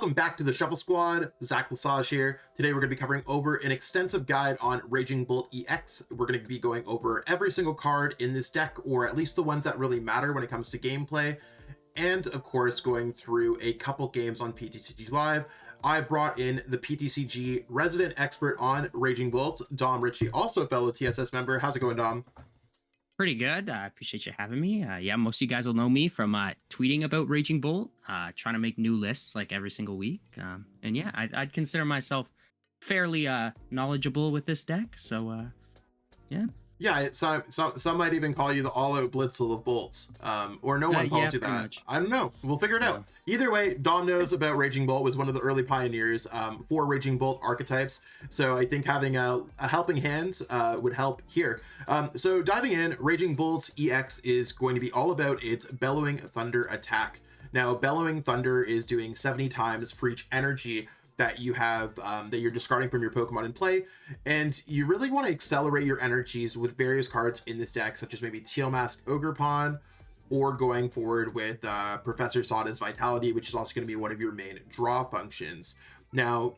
welcome back to the Shuffle Squad. Zach Lesage here. Today we're going to be covering over an extensive guide on Raging Bolt EX. We're going to be going over every single card in this deck, or at least the ones that really matter when it comes to gameplay, and of course going through a couple games on PTCG Live. I brought in the PTCG resident expert on Raging Bolt, Dom Ritchie, also a fellow TSS member. How's it going, Dom? Pretty good. I appreciate you having me. Yeah, most of you guys will know me from tweeting about Raging Bolt, trying to make new lists like every single week. And yeah, I'd consider myself fairly knowledgeable with this deck. So yeah. Yeah, some might even call you the all-out blitzel of bolts, or no one calls you that. Much. I don't know. We'll figure it out. Either way, Dom knows about Raging Bolt, was one of the early pioneers for Raging Bolt archetypes. So I think having a helping hand would help here. So diving in, Raging Bolt EX is going to be all about its Bellowing Thunder attack. Now, Bellowing Thunder is doing 70 times for each energy that you have that you're discarding from your Pokemon in play, and you really want to accelerate your energies with various cards in this deck, such as maybe Teal Mask Ogerpon, or going forward with Professor Sada's Vitality, which is also going to be one of your main draw functions. Now,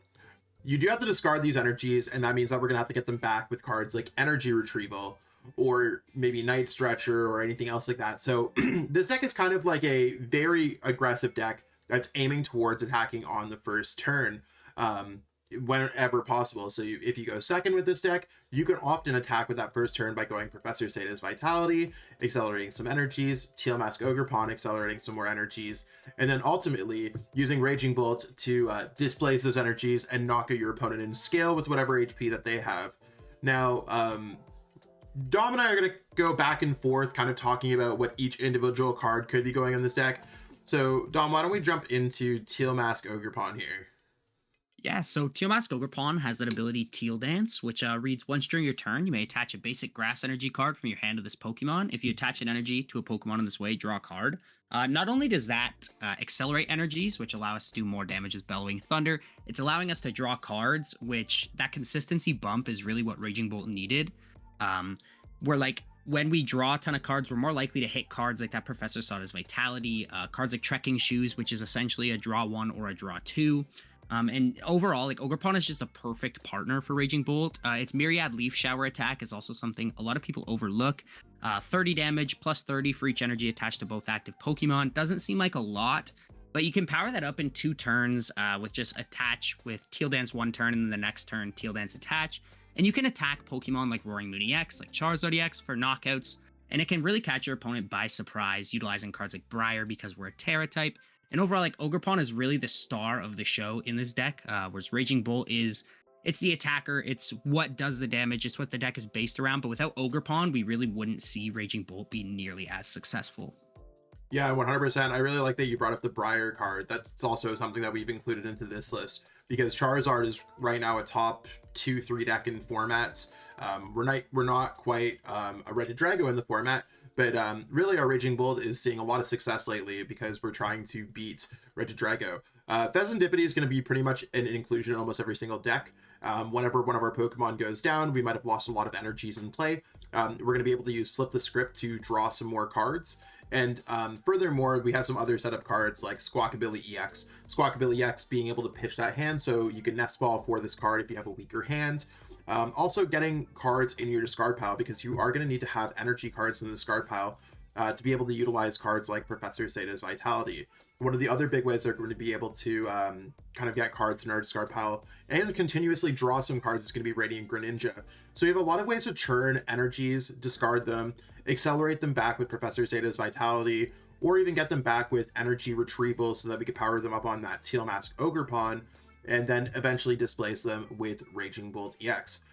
you do have to discard these energies, and that means that we're going to have to get them back with cards like Energy Retrieval, or maybe Night Stretcher, or anything else like that. So this deck is kind of like a very aggressive deck that's aiming towards attacking on the first turn whenever possible. So if you go second with this deck, you can often attack with that first turn by going Professor Sada's Vitality, accelerating some energies, Teal Mask Ogerpon, accelerating some more energies, and then ultimately using Raging Bolt to displace those energies and knock out your opponent in scale with whatever HP that they have. Now, Dom and I are going to go back and forth kind of talking about what each individual card could be going on this deck. So Dom, why don't we jump into Teal Mask Ogerpon here? Yeah, so Teal Mask Ogerpon has that ability Teal Dance, which reads, once during your turn, you may attach a basic Grass Energy card from your hand to this Pokemon. If you attach an energy to a Pokemon in this way, draw a card. Not only does that accelerate energies, which allow us to do more damage with Bellowing Thunder, it's allowing us to draw cards, which that consistency bump is really what Raging Bolt needed. Where like, when we draw a ton of cards, we're more likely to hit cards like that Professor Sada's Vitality, cards like Trekking Shoes, which is essentially a draw 1 or a draw 2. And overall, like, Ogerpon is just a perfect partner for Raging Bolt. Its Myriad Leaf Shower attack is also something a lot of people overlook. 30 damage plus 30 for each energy attached to both active Pokemon. Doesn't seem like a lot, but you can power that up in 2 turns with just attach with Teal Dance 1 turn, and then the next turn Teal Dance attach. And you can attack Pokemon like Roaring Moon EX, like Charizard EX for knockouts, and it can really catch your opponent by surprise, utilizing cards like Briar because we're a Terra type. And overall, like, Ogerpon is really the star of the show in this deck, whereas Raging Bolt it's the attacker, it's what does the damage, it's what the deck is based around, but without Ogerpon, we really wouldn't see Raging Bolt be nearly as successful. Yeah, 100%. I really like that you brought up the Briar card. That's also something that we've included into this list, because Charizard is right now a top 2-3 deck in formats. We're not quite a Regidrago in the format, but really our Raging Bolt is seeing a lot of success lately because we're trying to beat Regidrago. Fezandipiti is going to be pretty much an inclusion in almost every single deck. Whenever one of our Pokemon goes down, we might have lost a lot of energies in play. We're going to be able to use Flip the Script to draw some more cards. And furthermore, we have some other setup cards like Squawkabilly EX. Squawkabilly EX being able to pitch that hand so you can Nest Ball for this card if you have a weaker hand. Also getting cards in your discard pile, because you are going to need to have energy cards in the discard pile to be able to utilize cards like Professor Sada's Vitality. One of the other big ways they're going to be able to kind of get cards in our discard pile and continuously draw some cards is going to be Radiant Greninja. So we have a lot of ways to churn energies, discard them, accelerate them back with Professor Sada's Vitality, or even get them back with Energy Retrieval so that we can power them up on that Teal Mask Ogerpon, and then eventually displace them with Raging Bolt EX.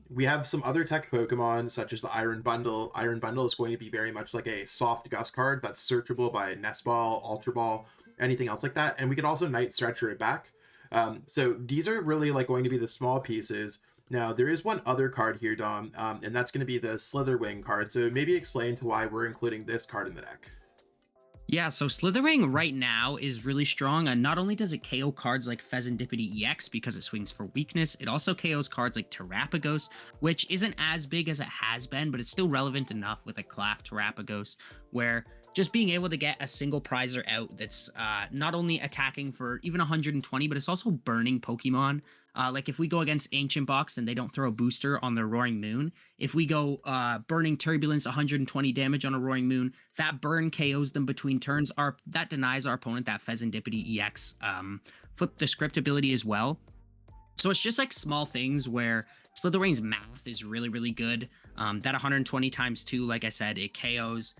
We have some other tech Pokemon, such as the Iron Bundle. Iron Bundle is going to be very much like a soft Gust card that's searchable by Nest Ball, Ultra Ball, anything else like that. And we could also Night Stretcher it back. So these are really like going to be the small pieces. Now, there is one other card here, Dom, and that's going to be the Slither Wing card. So maybe explain to why we're including this card in the deck. Yeah, so Slither Wing right now is really strong, and not only does it KO cards like Fezandipiti EX because it swings for weakness, it also KOs cards like Terrapagos, which isn't as big as it has been, but it's still relevant enough with a Claf Terrapagos, where just being able to get a single prizer out that's not only attacking for even 120, but it's also burning Pokemon. Like if we go against Ancient Box and they don't throw a booster on their Roaring Moon, if we go burning Turbulence 120 damage on a Roaring Moon, that burn KOs them between turns. That denies our opponent that Fezandipiti EX. Flip the script ability as well. So it's just like small things where Slither Wing's math is really, really good. That 120 times 2, like I said, it KOs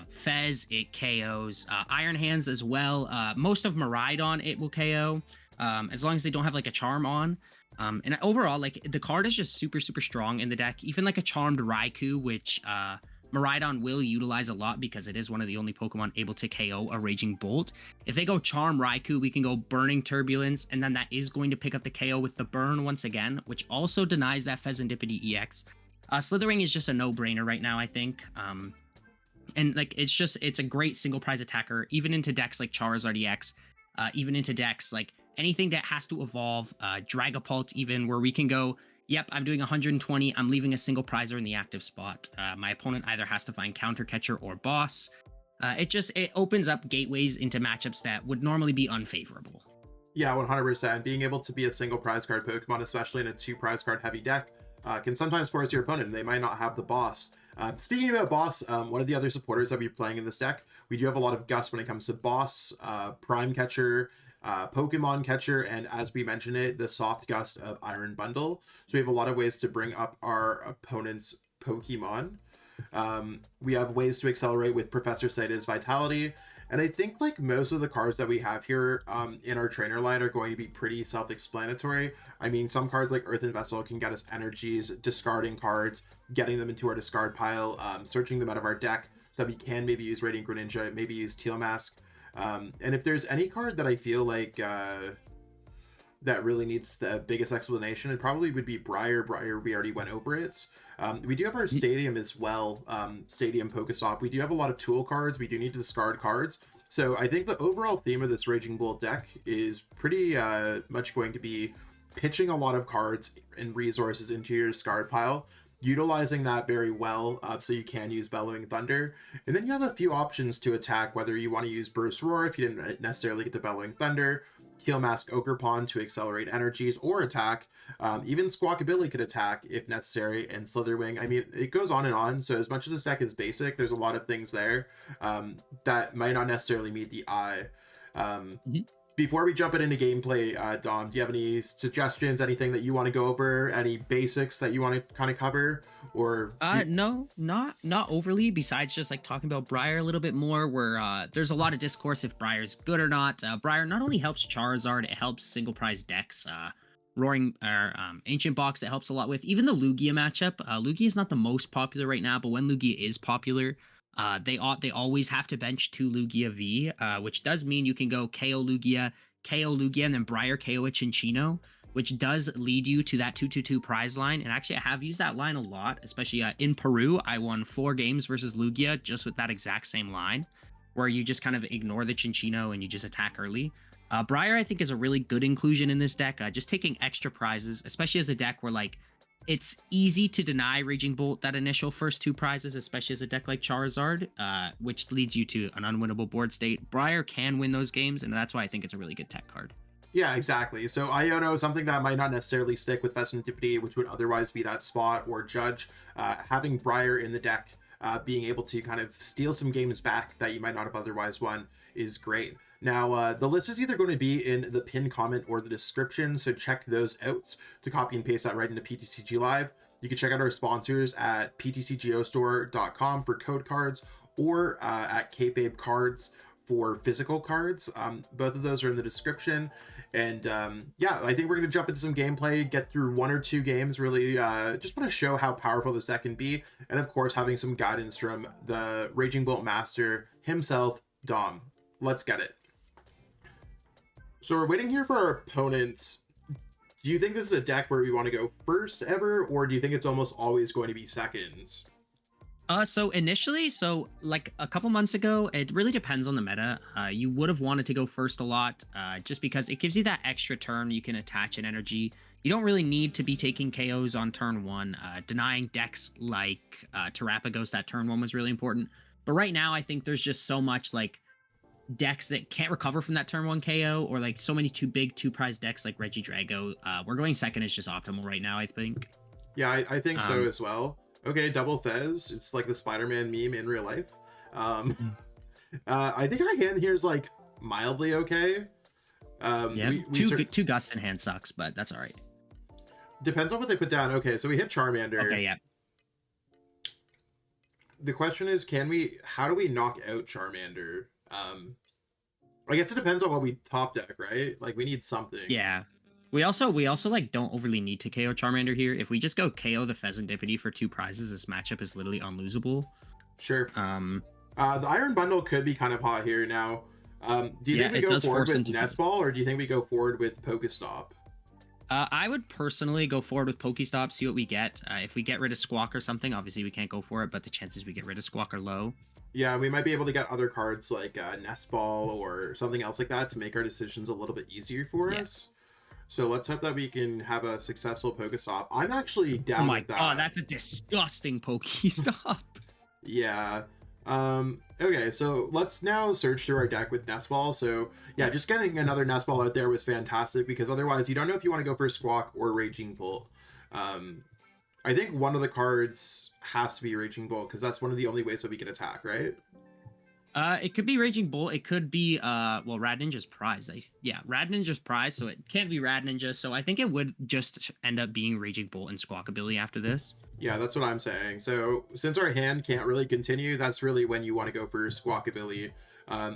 Fez, it KOs Iron Hands as well. Most of Miraidon it will KO, as long as they don't have like a charm on. And overall, like the card is just super, super strong in the deck. Even like a Charmed Raikou, which Miraidon will utilize a lot because it is one of the only Pokemon able to KO a Raging Bolt. If they go Charm Raikou, we can go Burning Turbulence, and then that is going to pick up the KO with the Burn once again, which also denies that Fezandipiti EX. Slither Wing is just a no-brainer right now, I think. And like it's a great single prize attacker, even into decks like Charizard EX, even into decks like anything that has to evolve, Dragapult even, where we can go, yep, I'm doing 120, I'm leaving a single prizer in the active spot. My opponent either has to find Counter Catcher or Boss. It opens up gateways into matchups that would normally be unfavorable. Yeah, 100%. Being able to be a single prize card Pokemon, especially in a 2 prize card heavy deck, can sometimes force your opponent, and they might not have the Boss. Speaking about Boss, one of the other supporters that we're playing in this deck, we do have a lot of Gust when it comes to Boss, Prime Catcher, Pokemon Catcher, and as we mentioned it, the soft Gust of Iron Bundle. So we have a lot of ways to bring up our opponent's Pokemon. We have ways to accelerate with Professor Sada's Vitality. And I think like most of the cards that we have here in our trainer line are going to be pretty self-explanatory. I mean, some cards like Earthen Vessel can get us energies, discarding cards, getting them into our discard pile, searching them out of our deck so that we can maybe use Radiant Greninja, maybe use Teal Mask. And if there's any card that I feel like that really needs the biggest explanation, it probably would be Briar. Briar, we already went over it. We do have our Stadium as well, Stadium PokéStop. We do have a lot of tool cards. We do need to discard cards. So I think the overall theme of this Raging Bull deck is pretty much going to be pitching a lot of cards and resources into your discard pile, utilizing that very well, so you can use Bellowing Thunder. And then you have a few options to attack, whether you want to use Burst Roar if you didn't necessarily get the Bellowing Thunder, Teal Mask Ogerpon to accelerate energies or attack. Even Squawkabilly could attack if necessary, and Slither Wing. I mean, it goes on and on. So as much as this deck is basic, there's a lot of things there that might not necessarily meet the eye. Before we jump into gameplay, Dom, do you have any suggestions, anything that you want to go over, any basics that you want to kind of cover, or? No, not overly, besides just like talking about Briar a little bit more, where there's a lot of discourse if Briar's good or not. Briar not only helps Charizard, it helps single prize decks. Roaring Ancient Box, it helps a lot with. Even the Lugia matchup. Lugia is not the most popular right now, but when Lugia is popular, they always have to bench 2 Lugia V, which does mean you can go KO Lugia, and then Briar KO a Chinchino, which does lead you to that 2-2-2 prize line. And actually, I have used that line a lot, especially in Peru. I won 4 games versus Lugia just with that exact same line, where you just kind of ignore the Chinchino and you just attack early. Briar, I think, is a really good inclusion in this deck, just taking extra prizes, especially as a deck where, like, it's easy to deny Raging Bolt that initial first 2 prizes, especially as a deck like Charizard, which leads you to an unwinnable board state. Briar can win those games, and that's why I think it's a really good tech card. Yeah, exactly. So Iono, something that might not necessarily stick with Fezandipiti, which would otherwise be that spot, or Judge, having Briar in the deck, being able to kind of steal some games back that you might not have otherwise won is great. Now, the list is either going to be in the pinned comment or the description, so check those out to copy and paste that right into PTCG Live. You can check out our sponsors at ptcgostore.com for code cards, or at Kayfabe Cards for physical cards. Both of those are in the description. And yeah, I think we're going to jump into some gameplay, get through 1 or 2 games, really just want to show how powerful this deck can be. And of course, having some guidance from the Raging Bolt Master himself, Dom. Let's get it. So we're waiting here for our opponents. Do you think this is a deck where we want to go first ever, or do you think it's almost always going to be seconds? So initially, like a couple months ago, it really depends on the meta. You would have wanted to go first a lot, just because it gives you that extra turn. You can attach an energy. You don't really need to be taking KOs on turn 1. Denying decks like Terapagos that turn 1 was really important. But right now, I think there's just so much like decks that can't recover from that turn 1 KO, or like so many too big 2-prize decks like Regidrago. We're going second is just optimal right now, I think. Yeah, I think so as well. Okay, double Fez. It's like the Spider-Man meme in real life. I think our hand here is like mildly okay. Yeah, two gusts in hand sucks, but that's all right. Depends on what they put down. Okay, so we hit Charmander. Okay, yeah. The question is, how do we knock out Charmander? I guess it depends on what we top deck, right? Like we need something. Yeah. We also like don't overly need to KO Charmander here. If we just go KO the Fezandipiti for 2 prizes, this matchup is literally unlosable. Sure. The Iron Bundle could be kind of hot here now. Do you think we go forward with Nest Ball, or do you think we go forward with PokéStop? I would personally go forward with PokéStop, see what we get. If we get rid of Squawk or something, obviously we can't go for it, but the chances we get rid of Squawk are low. Yeah, we might be able to get other cards like Nest Ball or something else like that to make our decisions a little bit easier for us. So let's hope that we can have a successful PokéStop. I'm actually down with that. Oh, that's a disgusting PokéStop. Yeah. Okay, so let's now search through our deck with Nest Ball. So yeah, just getting another Nest Ball out there was fantastic, because otherwise you don't know if you want to go for Squawk or Raging Bolt. I think one of the cards has to be Raging Bolt, because that's one of the only ways that we can attack, right? It could be Raging Bolt. It could be well, Rad Ninja's prize. Rad Ninja's prize, so it can't be Rad Ninja. So I think it would just end up being Raging Bolt and Squawkabilly after this. Yeah, that's what I'm saying. So since our hand can't really continue, that's really when you want to go for Squawkabilly.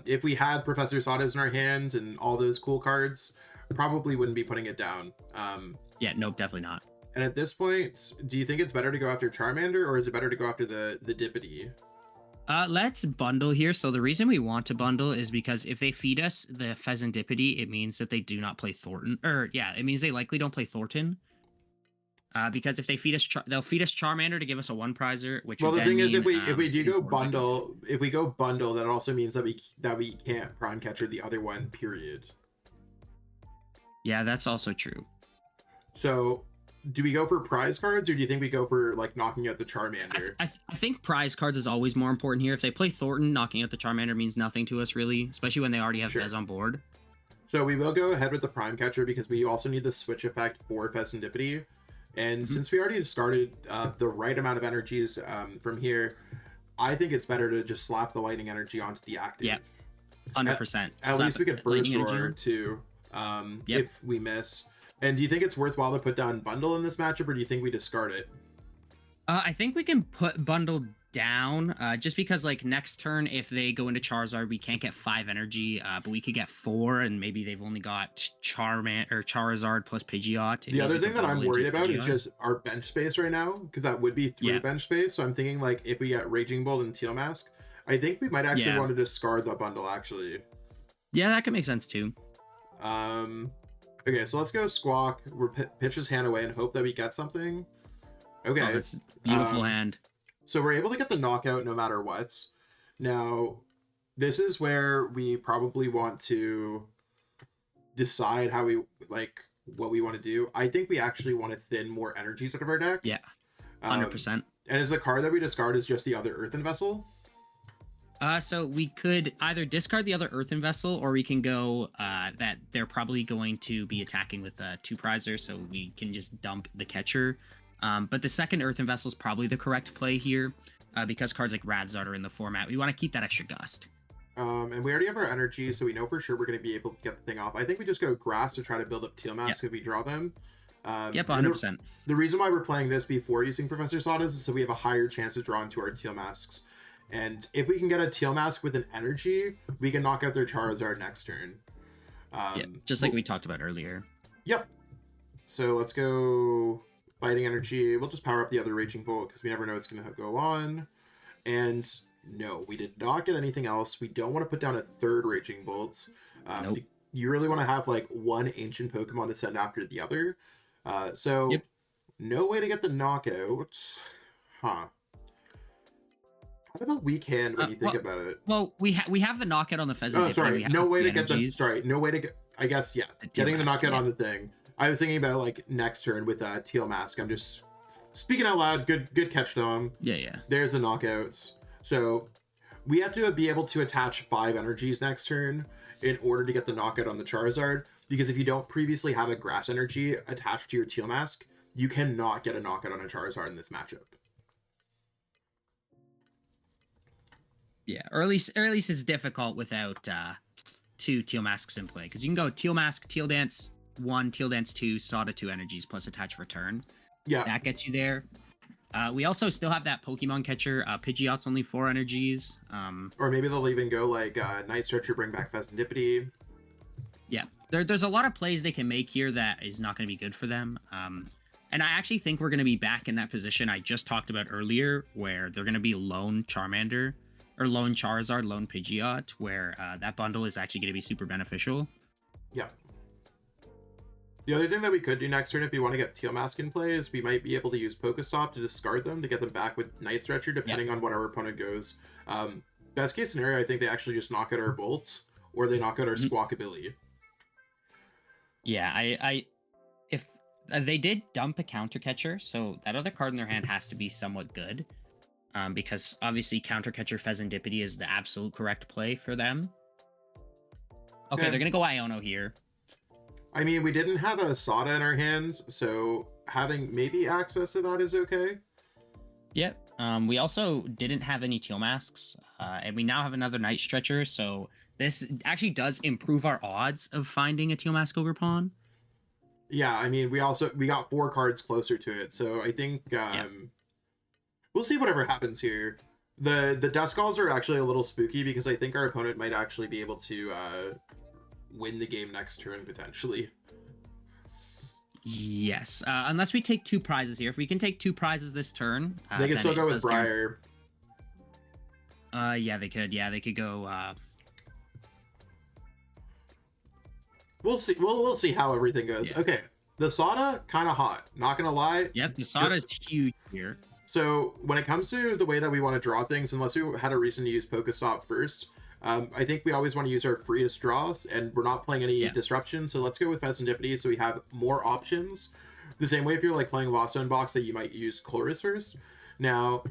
If we had Professor Sada's in our hand and all those cool cards, probably wouldn't be putting it down. Yeah, nope, definitely not. And at this point, do you think it's better to go after Charmander, or is it better to go after the Dippity? Let's bundle here. So the reason we want to bundle is because if they feed us the Fezandipiti, it means that they do not play Thornton. It means they likely don't play Thornton. Because if they feed us, they'll feed us Charmander to give us a 1-prizer. Which well, the thing is, if we do go bundle, that also means that we can't Prime Catcher the other one. Period. Yeah, that's also true. So, do we go for prize cards, or do you think we go for like knocking out the Charmander? I think prize cards is always more important here. If they play Thornton, knocking out the Charmander means nothing to us really, especially when they already have Fez on board. So we will go ahead with the Prime Catcher, because we also need the switch effect for Fezandipiti. And since we already started the right amount of energies from here, I think it's better to just slap the Lightning Energy onto the active. Yeah, 100%. At least we could Burst Roar too, if we miss. And do you think it's worthwhile to put down Bundle in this matchup, or do you think we discard it? I think we can put Bundle down, just because like next turn, if they go into Charizard, we can't get 5 energy, but we could get 4, and maybe they've only got Charizard plus Pidgeot. The other thing that I'm worried about is just our bench space right now, because that would be 3 bench space. So I'm thinking like if we get Raging Bolt and Teal Mask, I think we might actually want to discard the Bundle actually. Yeah, that could make sense too. Okay, so let's go Squawk. We'll pitch his hand away and hope that we get something. Okay, that's a beautiful hand. So we're able to get the knockout no matter what. Now, this is where we probably want to decide how we what we want to do. I think we actually want to thin more energies out of our deck. Yeah, 100%. And is the card that we discard is just the other Earthen Vessel? So we could either discard the other Earthen Vessel, or we can go that they're probably going to be attacking with 2 prizers, so we can just dump the catcher. But the second Earthen Vessel is probably the correct play here, because cards like Radzard are in the format. We want to keep that extra gust. And we already have our energy, so we know for sure we're going to be able to get the thing off. I think we just go Grass to try to build up Teal Mask if we draw them. Yep, 100%. The reason why we're playing this before using Professor Sada's is so we have a higher chance of drawing to our Teal Masks. And if we can get a Teal Mask with an energy, we can knock out their Charizard next turn. Just like we talked about earlier. Yep. So let's go Fighting Energy. We'll just power up the other Raging Bolt, because we never know what's going to go on. And no, we did not get anything else. We don't want to put down a 3rd Raging Bolt. Nope. You really want to have like one ancient Pokemon to send after the other. No way to get the knockout. Huh. Kind of a weak hand when you think about it. Well, we have the knockout on the Pheasant. Oh, sorry. No way to get the... Sorry. No way to get... I guess, yeah. Getting the knockout on the thing. I was thinking about, like, next turn with Teal Mask. I'm just... Speaking out loud. Good catch, Dom. Yeah. There's the knockouts. So, we have to be able to attach 5 energies next turn in order to get the knockout on the Charizard, because if you don't previously have a Grass Energy attached to your Teal Mask, you cannot get a knockout on a Charizard in this matchup. Yeah, or at least it's difficult without 2 Teal Masks in play, because you can go Teal Mask, Teal Dance 1, Teal Dance 2, Sada 2 energies plus attach for turn. Yeah, that gets you there. We also still have that Pokemon Catcher. Pidgeot's only 4 energies. Or maybe they'll even go like Night Stretcher, bring back Fezandipiti. Yeah, there's a lot of plays they can make here that is not going to be good for them. And I actually think we're going to be back in that position I just talked about earlier, where they're going to be lone Charmander, or lone Charizard, lone Pidgeot, where that bundle is actually going to be super beneficial. Yeah. The other thing that we could do next turn if we want to get Teal Mask in play is we might be able to use PokéStop to discard them to get them back with Night Stretcher, depending on what our opponent goes. Best case scenario, I think they actually just knock out our Bolts, or they knock out our Squawkabilly. Yeah, I if they did dump a Counter Catcher, so that other card in their hand has to be somewhat good, because obviously Counter Catcher Fezandipiti is the absolute correct play for them. Okay, they're gonna go Iono here. I mean, we didn't have a Sada in our hands, so having maybe access to that is okay. Yep. We also didn't have any Teal Masks, and we now have another Night Stretcher, so this actually does improve our odds of finding a Teal Mask Ogerpon. Yeah, I mean, we got 4 cards closer to it, so I think we'll see whatever happens here. The Duskulls are actually a little spooky because I think our opponent might actually be able to win the game next turn, potentially. Yes, unless we take 2 prizes here. If we can take 2 prizes this turn, they can still go with Briar. Yeah, they could. Yeah, they could go. We'll see. We'll see how everything goes. Yeah. Okay, the Sada kind of hot. Not gonna lie. Yep, the Sada is huge here. So when it comes to the way that we want to draw things, unless we had a reason to use PokéStop first, I think we always want to use our freest draws, and we're not playing any disruption, so let's go with Fezandipiti so we have more options. The same way if you're like playing Lost Zone Box that you might use Chorus first. Now,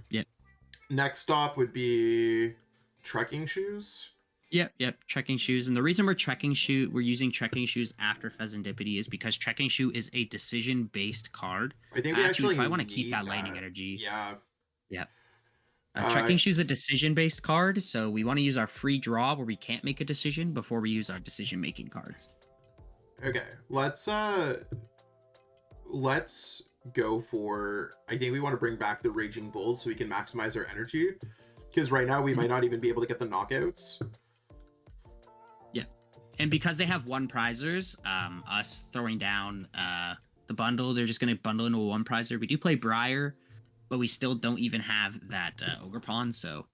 next stop would be Trekking Shoes. Yep, Trekking Shoes. And the reason we're using Trekking Shoes after Fezandipiti is because Trekking Shoe is a decision-based card. I think we actually I want to keep that Lightning Energy. Yeah. Yeah. Trekking Shoe is a decision-based card, so we want to use our free draw where we can't make a decision before we use our decision-making cards. Okay, let's go for... I think we want to bring back the Raging Bulls so we can maximize our energy, because right now we might not even be able to get the knockouts. Yeah, and because they have 1 prizers, us throwing down the bundle, they're just going to bundle into a 1 prizer. We do play Briar, but we still don't even have that Ogerpon, so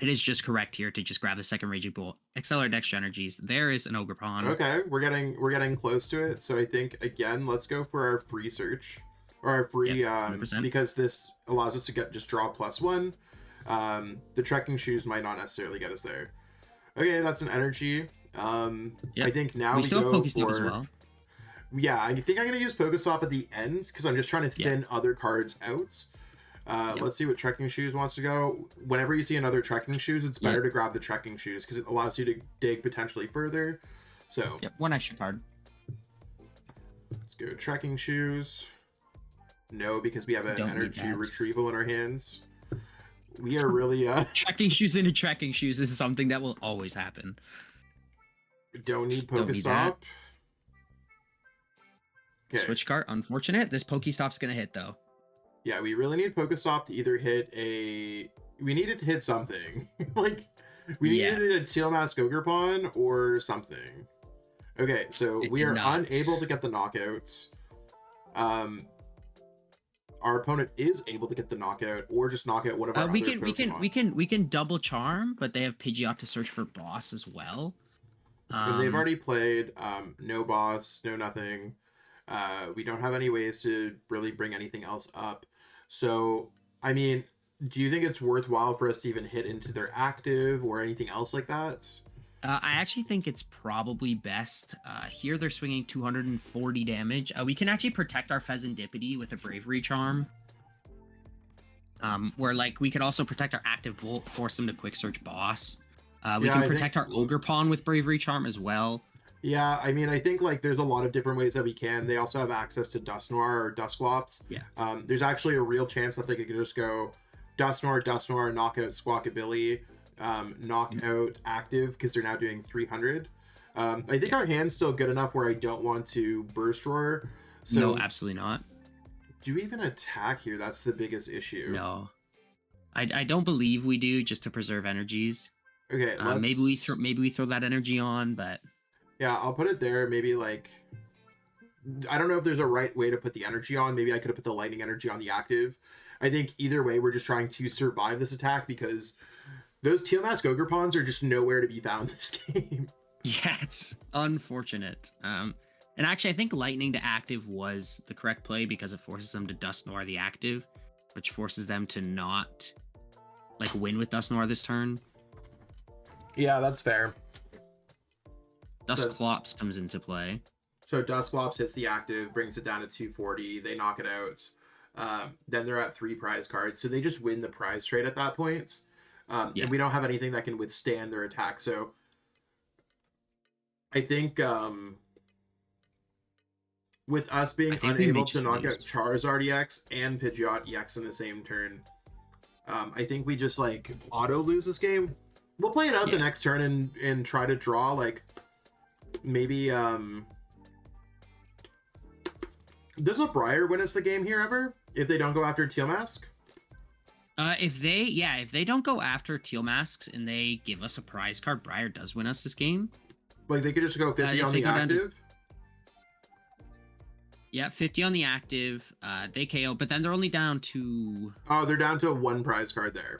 it is just correct here to just grab the second Raging Bull. Accelerate extra energies. There is an Ogerpon. Okay, we're getting close to it. So I think again, let's go for our free search or our free because this allows us to just draw +1. The Trekking Shoes might not necessarily get us there. Okay, that's an energy. I think now we still go have PokéStop for as well. Yeah, I think I'm going to use PokéStop at the ends because I'm just trying to thin other cards out. Let's see what Trekking Shoes wants to go. Whenever you see another Trekking Shoes, it's better to grab the Trekking Shoes because it allows you to dig potentially further. So 1 extra card. Let's go Trekking Shoes. No, because we have an Energy Retrieval in our hands. We are really... Trekking Shoes into Trekking Shoes is something that will always happen. Don't need PokéStop. Okay. Switch Cart, unfortunate. This PokéStop's gonna hit though. Yeah, we really need PokéStop to either hit a... We needed to hit something. like, we needed a Teal Mask Ogerpon or something. Okay, so we are unable to get the knockouts. Our opponent is able to get the knockout or just knock out one of our other Pokemon. We can double charm, but they have Pidgeot to search for boss as well. They've already played no boss, no nothing. We don't have any ways to really bring anything else up. So, I mean, do you think it's worthwhile for us to even hit into their active or anything else like that? I actually think it's probably best. Here they're swinging 240 damage. We can actually protect our Fezandipiti with a Bravery Charm. Where like we could also protect our active Bolt, force them to quick search boss. We Yeah, can I protect our Ogerpon with Bravery Charm as well. Yeah, I mean, I think like there's a lot of different ways that we can. They also have access to Dusknoir or Dusclops. Yeah. There's actually a real chance that they could just go Dusknoir, knock out Squawkabilly, knock out active because they're now doing 300. I think our hand's still good enough where I don't want to burst roar. So No, absolutely not. do we even attack here? That's the biggest issue. No, I don't believe we do, just to preserve energies. Okay, maybe we throw that energy on, but yeah, I'll put it there. Maybe like I don't know if there's a right way to put the energy on. Maybe I could have put the lightning energy on the active. I think either way, we're just trying to survive this attack because those Teal Mask Ogerpons are just nowhere to be found in this game. Yeah, it's unfortunate. And actually, I think lightning to active was the correct play because it forces them to Dusknoir the active, which forces them to not like win with Dusknoir this turn. Yeah, that's fair. Dusclops comes into play. So Dusclops hits the active, brings it down to 240. They knock it out. Then they're at 3 prize cards, so they just win the prize trade at that point. And we don't have anything that can withstand their attack. So I think with us being unable to knock out Charizard EX and Pidgeot EX in the same turn, I think we just like auto lose this game. We'll play it out the next turn and try to draw like maybe does a Briar win us the game here ever if they don't go after Teal Mask? If they don't go after Teal Masks and they give us a prize card, Briar does win us this game. Like they could just go 50 on the active. Yeah, 50 on the active. They KO, but then they're only down to. Oh, they're down to 1 prize card there.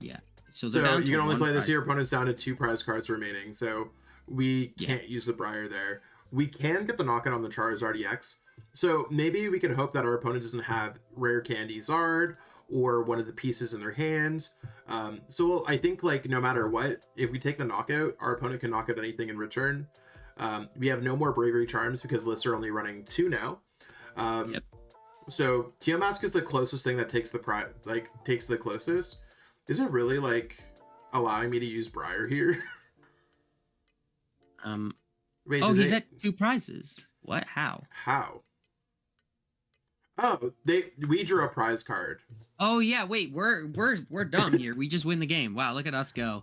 Yeah. So you can only play this. Your opponent's down to 2 prize cards remaining, so we can't use the Briar there. We can get the knockout on the Charizard EX. So maybe we can hope that our opponent doesn't have Rare Candy Zard or one of the pieces in their hands. So I think like no matter what, if we take the knockout, our opponent can knock out anything in return. We have no more Bravery Charms because lists are only running 2 now. So Teal Mask is the closest thing that takes the closest. Is it really like allowing me to use Briar here? Wait, he's at 2 prizes. What? How? Oh, we drew a prize card. Oh yeah, wait, we're dumb here. We just win the game. Wow, look at us go.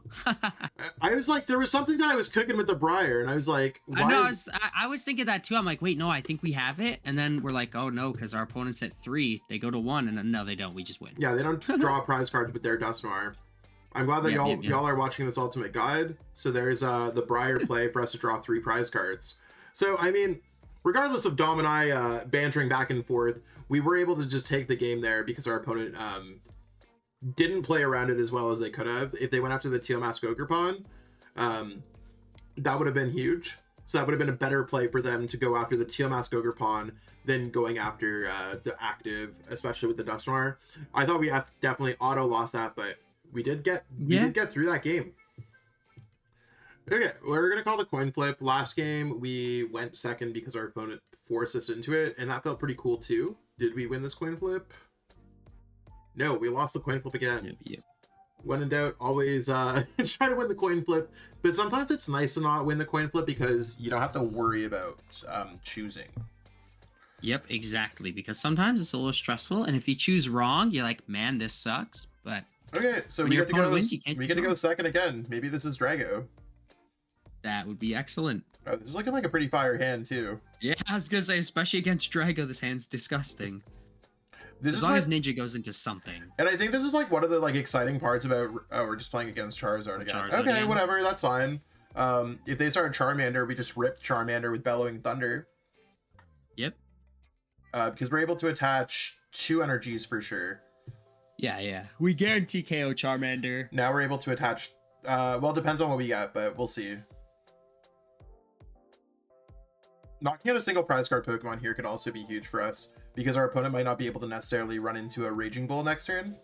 I was like, there was something that I was cooking with the Briar, and I was like, I was thinking that too. I'm like, wait, no, I think we have it, and then we're like, oh no, because our opponent's at 3, they go to 1, and then no, they don't. We just win. Yeah, they don't draw prize cards with their Dusknoir. I'm glad that y'all are watching this ultimate guide. So there's the Briar play for us to draw 3 prize cards. So I mean, regardless of Dom and I bantering back and forth, we were able to just take the game there because our opponent didn't play around it as well as they could have. If they went after the Teal Mask Ogerpon, that would have been huge. So that would have been a better play for them to go after the Teal Mask Ogerpon than going after the active, especially with the Dusknoir. I thought we definitely auto lost that, but we did get through that game. Okay, we're gonna call the coin flip. Last game we went second because our opponent forced us into it, and that felt pretty cool too. Did we win this coin flip? No, we lost the coin flip again. Yep. When in doubt, always try to win the coin flip. But sometimes it's nice to not win the coin flip because you don't have to worry about choosing. Yep, exactly. Because sometimes it's a little stressful, and if you choose wrong, you're like, man, this sucks. But okay, so we get to go second again. Maybe this is Drago. That would be excellent. Oh, this is looking like a pretty fire hand too. Yeah, I was gonna say, especially against Drago, this hand's disgusting. As long as Ninja goes into something. And I think this is like one of the like exciting parts about we're just playing against Charizard again. Whatever, that's fine. If they start Charmander, we just rip Charmander with Bellowing Thunder. Yep. Because we're able to attach 2 energies for sure. Yeah. We guarantee KO Charmander. Now we're able to attach well, it depends on what we get, but we'll see. Knocking out a single prize card Pokemon here could also be huge for us because our opponent might not be able to necessarily run into a Raging Bull next turn.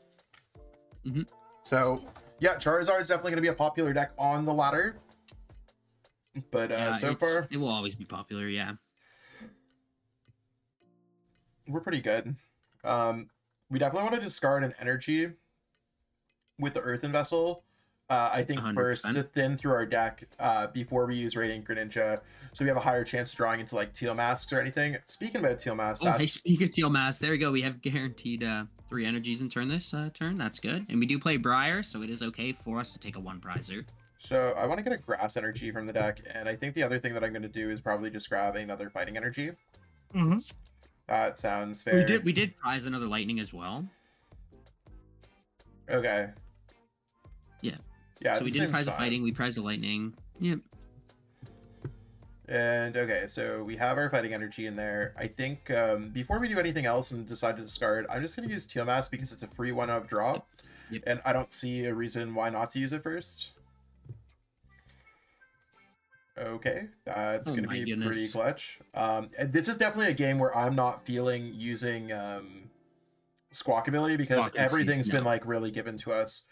So yeah, Charizard is definitely going to be a popular deck on the ladder. But so far it will always be popular. Yeah, we're pretty good. we definitely want to discard an energy with the Earthen Vessel. I think 100%. first to thin through our deck before we use Radiant Greninja, so we have a higher chance of drawing into like Teal Masks or anything. Speaking about Teal Masks, Hey, speak of Teal Mask, there we go. We have guaranteed 3 energies in turn this turn. That's good. And we do play Briar, so it is okay for us to take a 1 prizer. So I want to get a Grass Energy from the deck, and I think the other thing that I'm going to do is probably just grab another Fighting Energy. Mm-hmm. That sounds fair. We did prize another Lightning as well. Okay. Yeah. Yeah. So we didn't prize the Fighting, we prized the Lightning. Yep. And okay, so we have our Fighting Energy in there. I think before we do anything else and decide to discard, I'm just going to use Teal Mask because it's a free 1-of draw. Yep. And I don't see a reason why not to use it first. Okay, that's going to be pretty clutch. And this is definitely a game where I'm not feeling using Squawkabilly because everything's been like really given to us.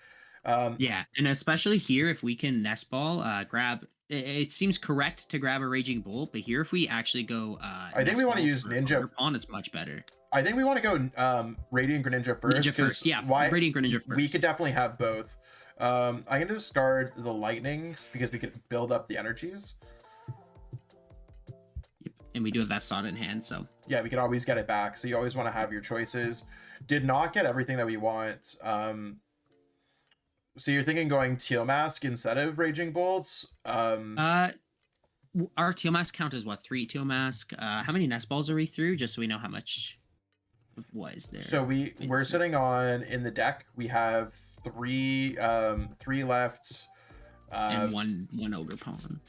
Yeah, and especially here, if we can Nest Ball, grab. It seems correct to grab a Raging Bolt, but here if we actually go, I think we want to use Ninja. Ogerpon is much better. I think we want to go Radiant Greninja first. Ninja first, yeah. Radiant Greninja first. We could definitely have both. I'm going to discard the Lightning because we could build up the energies. Yep. And we do have that Sada in hand, so. Yeah, we can always get it back. So you always want to have your choices. Did not get everything that we want. So you're thinking going Teal Mask instead of Raging Bolts? Our Teal Mask count is what? 3 Teal Mask. How many Nest Balls are we through? Just so we know how much was there. So we're sitting on in the deck. We have 3 left. And one Ogerpon.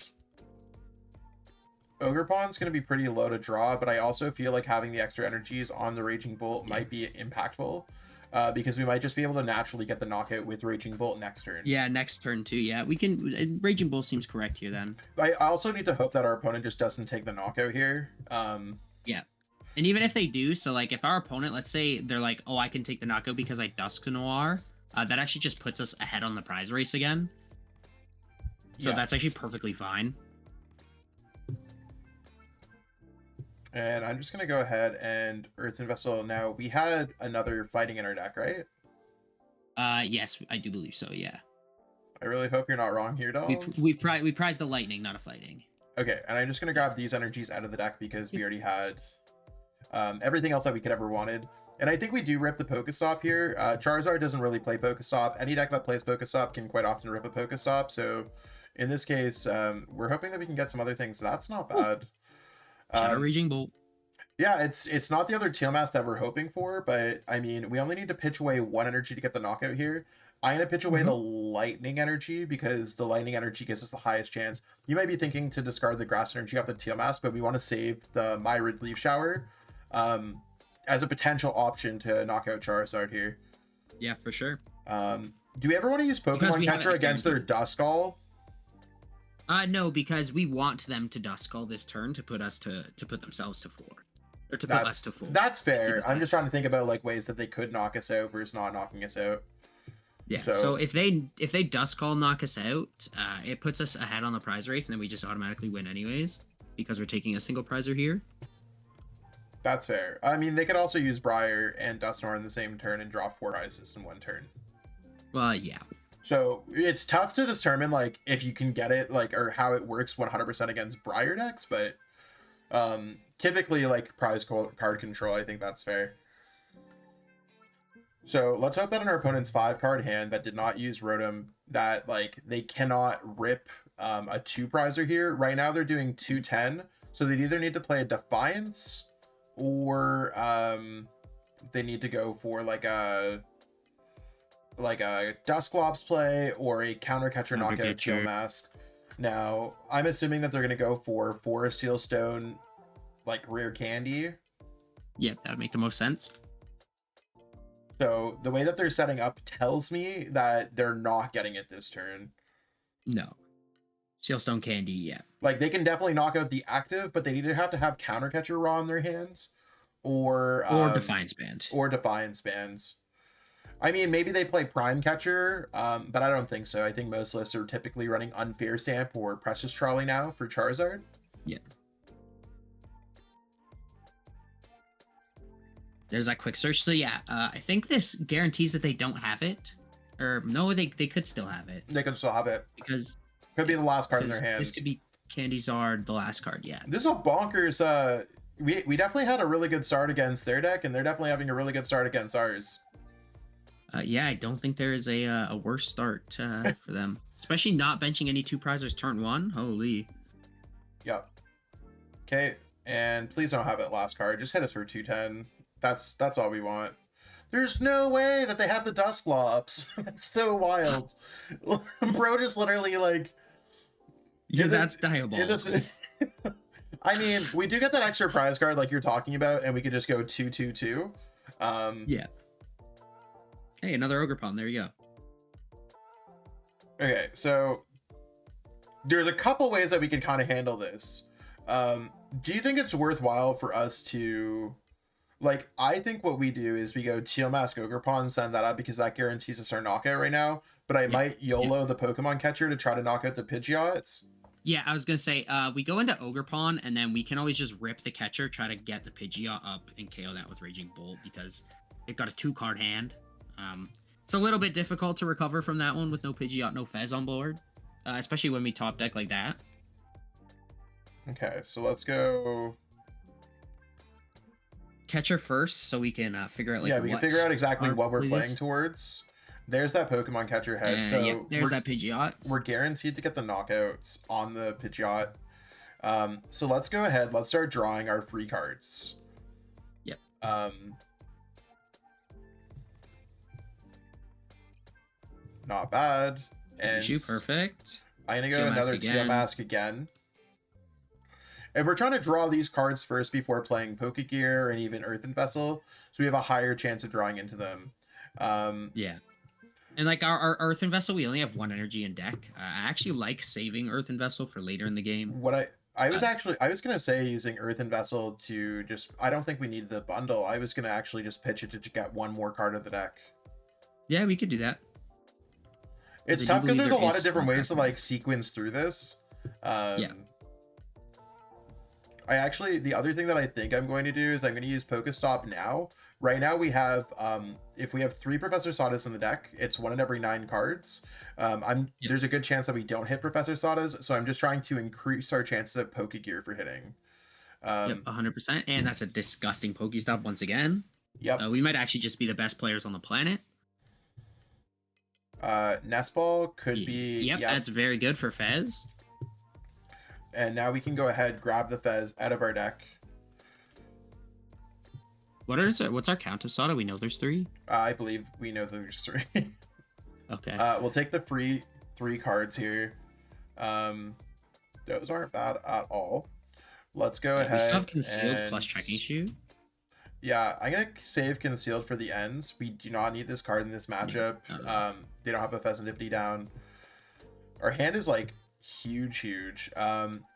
Ogerpon's going to be pretty low to draw, but I also feel like having the extra energies on the Raging Bolt might be impactful. Because we might just be able to naturally get the knockout with Raging Bolt next turn. Yeah, next turn too. Yeah, we can. Raging Bolt seems correct here then. I also need to hope that our opponent just doesn't take the knockout here. Yeah. And even if they do, so like if our opponent, let's say they're like, oh, I can take the knockout because I Dusk Noir, that actually just puts us ahead on the prize race again. So that's actually perfectly fine. And I'm just going to go ahead and Earthen Vessel. Now, we had another Fighting in our deck, right? Yes, I do believe so, yeah. I really hope you're not wrong here, dog. We prized the Lightning, not a Fighting. Okay, and I'm just going to grab these energies out of the deck because we already had everything else that we could ever wanted. And I think we do rip the PokéStop here. Charizard doesn't really play PokéStop. Any deck that plays PokéStop can quite often rip a PokéStop. So in this case, we're hoping that we can get some other things. That's not bad. Raging Bolt. Yeah, it's not the other Teal Mask that we're hoping for, but I mean, we only need to pitch away 1 energy to get the knockout here. I'm going to pitch away the Lightning Energy because the Lightning Energy gives us the highest chance. You might be thinking to discard the Grass Energy off the Teal Mask, but we want to save the Myrid Leaf Shower as a potential option to knock out Charizard here. Yeah, for sure. Do we ever want to use Pokemon Catcher against their Duskull? No, because we want them to Duskull this turn to put us to put themselves to 4. Or to put us to 4. That's fair. I'm just trying to think about like ways that they could knock us out versus not knocking us out. Yeah. So if they Duskull knock us out, it puts us ahead on the prize race, and then we just automatically win anyways because we're taking a single prizer here. That's fair. I mean, they could also use Briar and Dusknoir in the same turn and drop 4 prizes in 1 turn. Well, yeah. So it's tough to determine like if you can get it like or how it works 100% against Briar decks, but typically like prize card control, I think that's fair. So let's hope that in our opponent's 5-card hand that did not use Rotom, that like they cannot rip a 2 prizer here. Right now they're doing 2-10, so they'd either need to play a Defiance or they need to go for like a Dusclops play or a counter catcher knockout Teal Mask. Now, I'm assuming that they're going to go for Forest Seal Stone, like Rare Candy. Yeah, that would make the most sense. So the way that they're setting up tells me that they're not getting it this turn. No. Sealstone Candy, yeah. Like, they can definitely knock out the active, but they either have to have counter catcher Raw in their hands or Defiance Band. Or Defiance Bands. I mean, maybe they play Prime Catcher, but I don't think so. I think most lists are typically running Unfair Stamp or Precious Trolley now for Charizard. Yeah. There's that quick search. So yeah, I think this guarantees that they don't have it, or no, they could still have it. They can still have it Because could be the last card in their this hands. could be Candyzard, the last card. Yeah. This is a bonkers. We definitely had a really good start against their deck, and they're definitely having a really good start against ours. Yeah, I don't think there is a worse start for them, especially not benching any 2 prizers turn 1. Holy. Yep. Okay, and please don't have it last card. Just hit us for 210. That's all we want. There's no way that they have the Dusclops. That's so wild. Bro just literally like... Yeah, that's diabolical. I mean, we do get that extra prize card like you're talking about, and we could just go 2-2-2. Yeah. Hey, another Ogerpon. There you go. Okay, so there's a couple ways that we can kind of handle this. Do you think it's worthwhile for us to... Like, I think what we do is we go Teal Mask Ogerpon, send that up because that guarantees us our knockout right now. But I might YOLO the Pokemon Catcher to try to knock out the Pidgeots. Yeah, I was going to say, we go into Ogerpon, and then we can always just rip the Catcher, try to get the Pidgeot up and KO that with Raging Bolt because they've got a 2-card hand. It's a little bit difficult to recover from that one with no Pidgeot, no Fez on board, especially when we top deck like that. Okay, so let's go... Catcher first, so we can figure out we can figure out exactly what we're playing towards. There's that Pokemon Catcher head. So there's that Pidgeot. We're guaranteed to get the knockouts on the Pidgeot. So let's go ahead. Let's start drawing our free cards. Yep. Not bad. And perfect. I'm gonna go another Teal Mask again. And we're trying to draw these cards first before playing Pokégear and even Earthen Vessel, so we have a higher chance of drawing into them. Yeah. And like our Earthen Vessel, we only have 1 energy in deck. I actually like saving Earthen Vessel for later in the game. What I was gonna say using Earthen Vessel to just... I don't think we need the bundle. I was gonna actually just pitch it to get 1 more card of the deck. Yeah, we could do that. It's tough because there's a lot of different ways to like sequence through this. Yeah. The other thing that I think I'm going to do is I'm going to use PokéStop now. Right now we have, if we have 3 Professor Sadas in the deck, it's 1 in every 9 cards. There's a good chance that we don't hit Professor Sadas, so I'm just trying to increase our chances of Pokégear for hitting. Yep, 100%. And that's a disgusting PokéStop once again. Yep. We might actually just be the best players on the planet. Nest Ball could be... Yep, that's very good for Fez. And now we can go ahead, grab the Fez out of our deck. What's our count of Sada? We know there's 3. I believe we know there's 3. Okay. We'll take the free 3 cards here. Those aren't bad at all. Let's go ahead. We still have Concealed plus Trekking Shoe. Yeah, I'm gonna save Concealed for the ends. We do not need this card in this matchup. They don't have a Fezandipiti down. Our hand is like huge.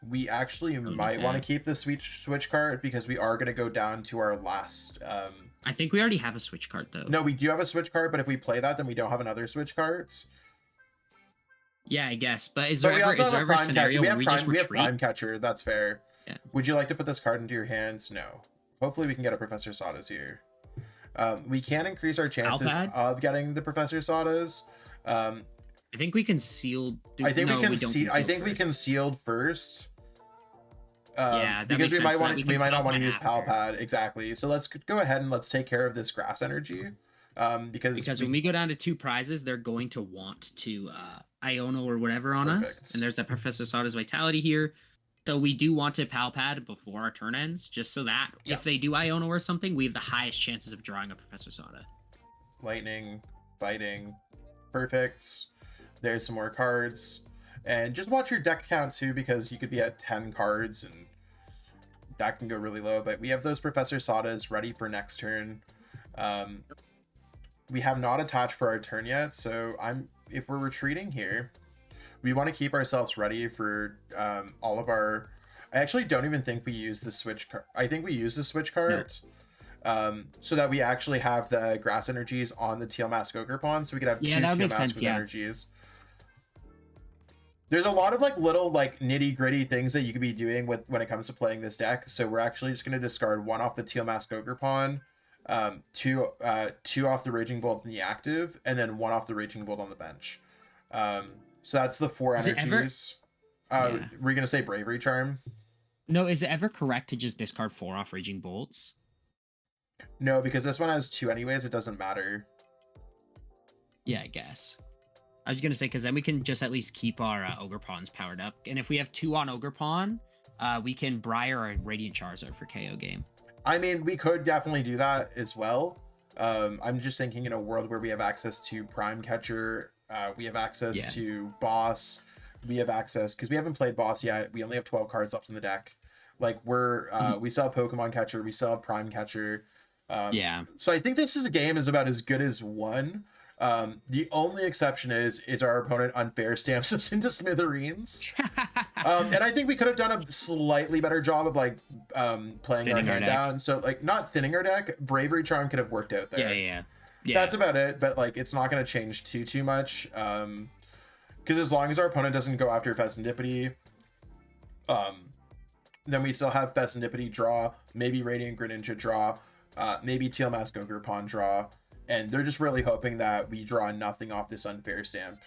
We actually might want to keep the Switch Cart because we are going to go down to our last... I think we already have a Switch Cart though. No, we do have a Switch Cart, but if we play that, then we don't have another Switch Carts. Yeah, I guess. But is there ever a scenario where we just retreat? We have Prime Catcher, that's fair. Yeah. Would you like to put this card into your hands? No. Hopefully we can get a Professor Sadas here. We can increase our chances of getting the Professor Sadas. I think we can seal. I think we can sealed first. Yeah, because we might not want to use Pal Pad exactly. So let's go ahead and let's take care of this Grass Energy. Because when we go down to 2 prizes, they're going to want to Iono or whatever on us. And there's that Professor Sada's Vitality here. So we do want to Pal Pad before our turn ends, just so that if they do Iono or something, we have the highest chances of drawing a Professor Sada. Lightning, Fighting, perfect. There's some more cards. And just watch your deck count too, because you could be at 10 cards and that can go really low. But we have those Professor Sadas ready for next turn. We have not attached for our turn yet, so if we're retreating here, we want to keep ourselves ready for all of our... I actually don't even think we use the Switch card. I think we use the Switch card so that we actually have the Grass Energies on the Teal Mask Ogerpon, so we could have 2 Teal Mask Energies. There's a lot of like little like nitty gritty things that you could be doing when it comes to playing this deck. So we're actually just going to discard 1 off the Teal Mask Ogerpon. two off the Raging Bolt in the active, and then one off the Raging Bolt on the bench. So that's the 4 Is it ever- energies. Yeah. Were you gonna say Bravery Charm? No, is it ever correct to just discard 4 off Raging Bolts? No, because this one has 2 anyways. It doesn't matter. Yeah, I guess. I was gonna say, because then we can just at least keep our Ogerpons powered up, and if we have 2 on Ogerpon, we can Briar or Radiant Charizard for KO game. I mean, we could definitely do that as well. I'm just thinking in a world where we have access to Prime Catcher, we have access to Boss, we have access, because we haven't played Boss yet, we only have 12 cards left in the deck. Like, we still have Pokemon Catcher, we still have Prime Catcher. So I think this is a game is about as good as one. The only exception is our opponent unfair stamps us into smithereens. And I think we could have done a slightly better job of like playing thinning our hand down. So like not thinning our deck. Bravery Charm could have worked out there. Yeah. That's about it. But like it's not going to change too much. Because as long as our opponent doesn't go after Fezandipiti, then we still have Fezandipiti draw, maybe Radiant Greninja draw, maybe Teal Mask Ogerpon draw. And they're just really hoping that we draw nothing off this unfair stamp.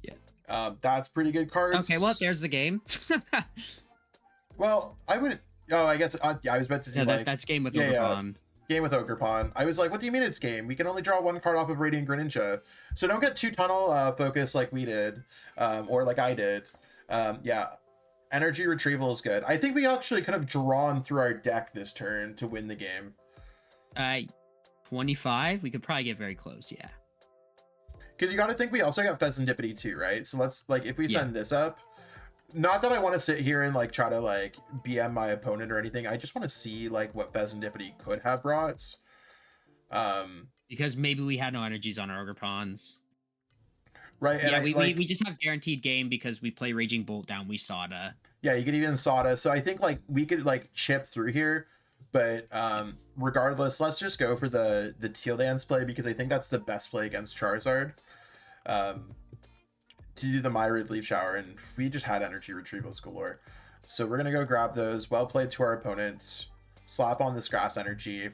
Yeah. That's pretty good cards. Okay, well, there's the game. Well, I wouldn't... Oh, I guess... yeah, I was about to say, that's game with Ogerpon. Game with Ogerpon. I was like, what do you mean it's game? We can only draw 1 card off of Radiant Greninja. So don't get too tunnel focus like we did. Or like I did. Yeah. Energy Retrieval is good. I think we actually could have drawn through our deck this turn to win the game. 25, we could probably get very close, yeah. Because you got to think we also got Fezandipiti too, right? So let's like if we send this up, not that I want to sit here and like try to like BM my opponent or anything. I just want to see like what Fezandipiti could have brought. Because maybe we had no energies on our Ogerpons. Right. Yeah, and we just have guaranteed game because we play Raging Bolt down, we Sada. Yeah, you could even Sada. So I think like we could like chip through here. But regardless, let's just go for the Teal Dance play because I think that's the best play against Charizard. To do the Myrid Leaf Shower, and we just had Energy Retrievals galore. So we're going to go grab those. Well played to our opponents. Slap on this Grass Energy,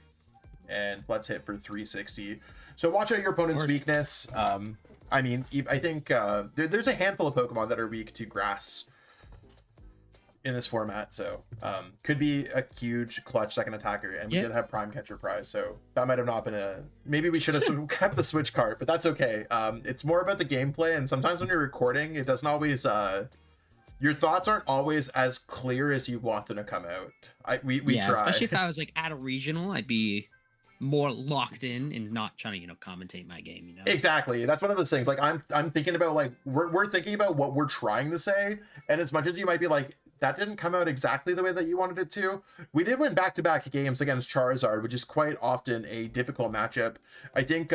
and let's hit for 360. So watch out your opponent's weakness. I mean, I think there's a handful of Pokemon that are weak to Grass in this format, so could be a huge clutch second attacker, and we did have Prime Catcher prize, so that might have not been maybe we should have kept the Switch Cart, but that's okay. It's more about the gameplay, and sometimes when you're recording, it doesn't always your thoughts aren't always as clear as you want them to come out. We try, especially if I was like at a regional, I'd be more locked in and not trying to commentate my game, Exactly. That's one of those things. Like I'm thinking about like we're thinking about what we're trying to say, and as much as you might be like that didn't come out exactly the way that you wanted it to, we did win back-to-back games against Charizard, which is quite often a difficult matchup. I think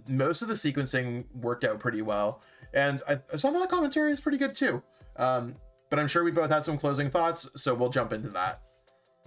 most of the sequencing worked out pretty well, and some of the commentary is pretty good too. But I'm sure we both had some closing thoughts, so we'll jump into that.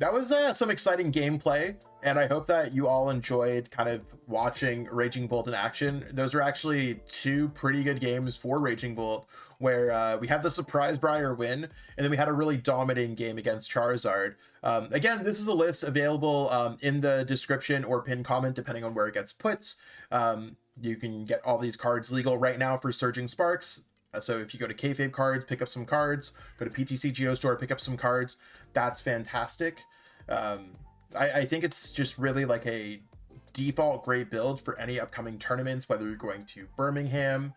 That was some exciting gameplay, and I hope that you all enjoyed kind of watching Raging Bolt in action. Those were actually 2 pretty good games for Raging Bolt, where we had the surprise Briar win, and then we had a really dominating game against Charizard. Again, this is a list available in the description or pinned comment, depending on where it gets put. You can get all these cards legal right now for Surging Sparks. So if you go to Kayfabe Cards, pick up some cards, go to PTCGO store, pick up some cards. That's fantastic. I think it's just really like a default great build for any upcoming tournaments, whether you're going to Birmingham,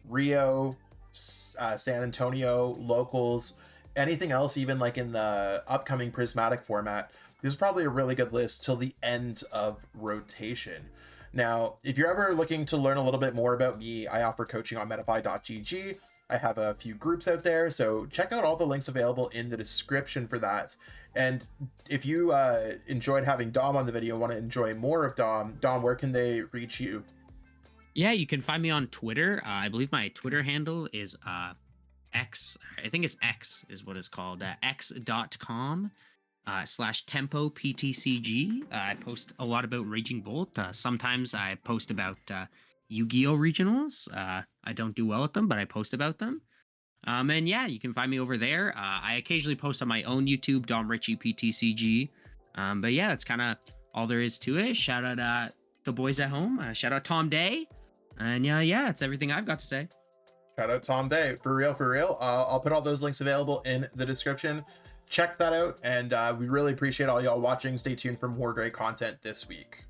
Rio, San Antonio, locals, anything else, even like in the upcoming Prismatic format. This is probably a really good list till the end of rotation. Now, if you're ever looking to learn a little bit more about me, I offer coaching on metafy.gg. I have a few groups out there, so check out all the links available in the description for that. And if you enjoyed having Dom on the video, want to enjoy more of Dom, where can they reach you? Yeah, you can find me on Twitter. I believe my Twitter handle is X. I think it's X is what it's called. X.com /tempo PTCG. I post a lot about Raging Bolt. Sometimes I post about Yu-Gi-Oh! Regionals. I don't do well at them, but I post about them. And yeah, you can find me over there. I occasionally post on my own YouTube, Dom Ritchie PTCG. But yeah, that's kind of all there is to it. Shout out the boys at home. Shout out Tom Day. And yeah, that's everything I've got to say. Shout out Tom Day. For real, for real. I'll put all those links available in the description. Check that out. And we really appreciate all y'all watching. Stay tuned for more great content this week.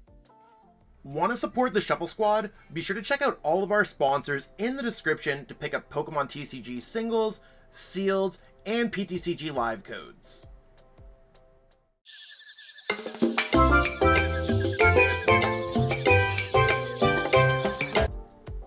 Want to support the Shuffle Squad? Be sure to check out all of our sponsors in the description to pick up Pokemon TCG singles, sealed, and PTCG live codes.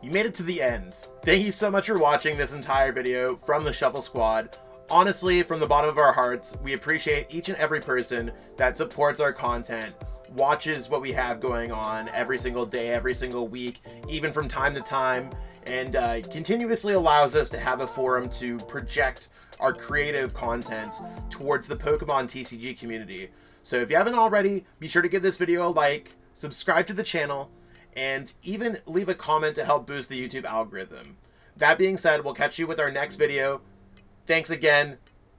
You made it to the end. Thank you so much for watching this entire video from the Shuffle Squad. Honestly, from the bottom of our hearts, we appreciate each and every person that supports our content, watches what we have going on every single day, every single week, even from time to time, and continuously allows us to have a forum to project our creative content towards the Pokemon TCG community. So if you haven't already, be sure to give this video a like, subscribe to the channel, and even leave a comment to help boost the YouTube algorithm. That being said, we'll catch you with our next video. Thanks again.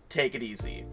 Take it easy.